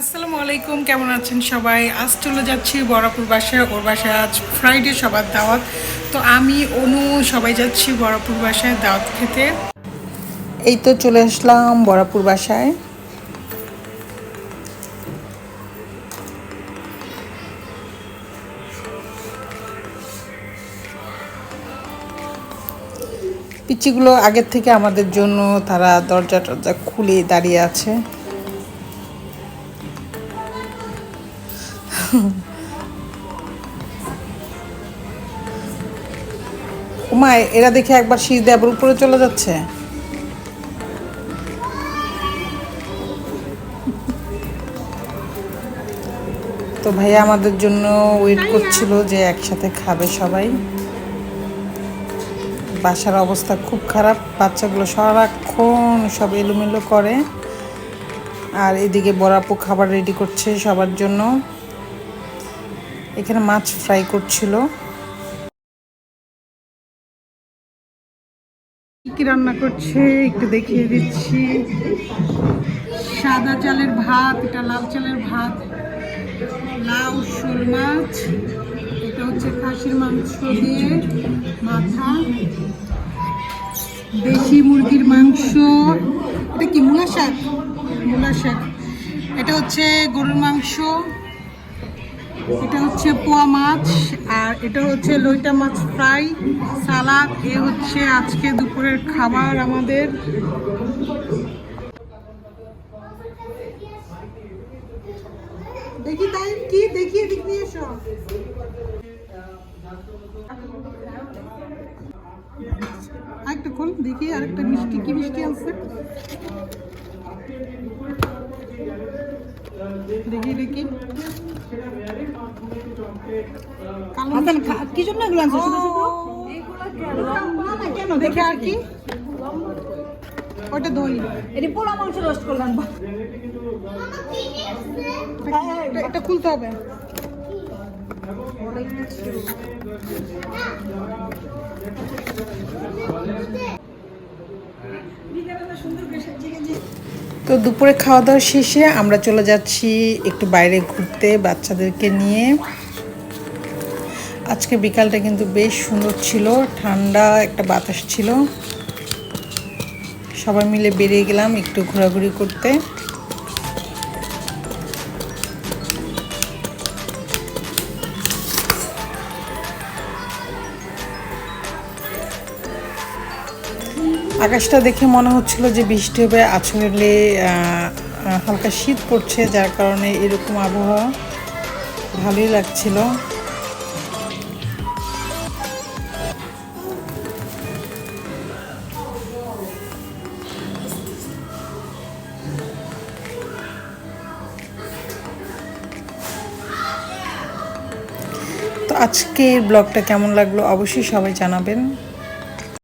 আসসালামু আলাইকুম, কেমন আছেন সবাই? আজ চলে যাচ্ছি বড়াপুর বাসায়। ওর বাসায় আজ ফ্রাইডে সবার দাওয়াত। তো আমি অনু সবাই যাচ্ছি বড়াপুর বাসায় দাওয়াত খেতে। এই তো চলে আসলাম বড়াপুর বাসায়। পিচ্চিগুলো আগের থেকে আমাদের জন্য তারা দরজা টরজা খুলে দাঁড়িয়ে আছে। ওমা, এরা দেখে একবার শীষ দিয়ে আবার উপরে চলে যাচ্ছে। তো ভাইয়া আমাদের জন্য ওয়েট করছিল যে একসাথে খাবে সবাই। বাসার অবস্থা খুব খারাপ, বাচ্চাগুলো সারাক্ষণ সব এলোমেলো করে। আর এদিকে বড়াপু খাবার রেডি করছে সবার জন্য। এখানে মাছ ফ্রাই করছিল। কি রান্না করছে একটু দেখিয়ে দিচ্ছি। সাদা চালের ভাত, এটা লাল চালের ভাত, লাউ, শোল মাছ, এটা হচ্ছে খাসির মাংস দিয়ে মাথা, দেশি মুরগির মাংস, এটা কি মূলা শাক, মূলা শাক, এটা হচ্ছে গরুর মাংস, এটা হচ্ছে পোয়া মাছ, আর এটা হচ্ছে লইটা মাছ ফ্রাই, সালাদ। এ হচ্ছে আজকে দুপুরের খাবার আমাদের। দেখি তাই কি দেখি, এদিক নিয়ে এসো। আরেকটা খোল দেখি, আরেকটা মিষ্টি, কি মিষ্টি আছে দেখি দেখি। কি জন্য এগুলো আনছো? কেন দেখে আর কি, ওটা দই, এটা পোড়া মাংস রোস্ট করলাম। এটা খুলতে হবে। তো দুপুরে খাওয়া দাওয়া শেষে আমরা চলে যাচ্ছি একটু বাইরে ঘুরতে বাচ্চাদেরকে নিয়ে। আজকে বিকালটা কিন্তু বেশ সুন্দর ছিল, ঠান্ডা একটা বাতাস ছিল। সবাই মিলে বেরিয়ে গেলাম একটু ঘোরাঘুরি করতে। আকাশটা দেখে মনে হচ্ছিল যে বৃষ্টি হবে, আসলে হালকা শীত পড়ছে, যার কারণে এরকম আবহাওয়া ভালোই লাগছিল। তো আজকের ব্লগটা কেমন লাগলো অবশ্যই সবাই জানাবেন।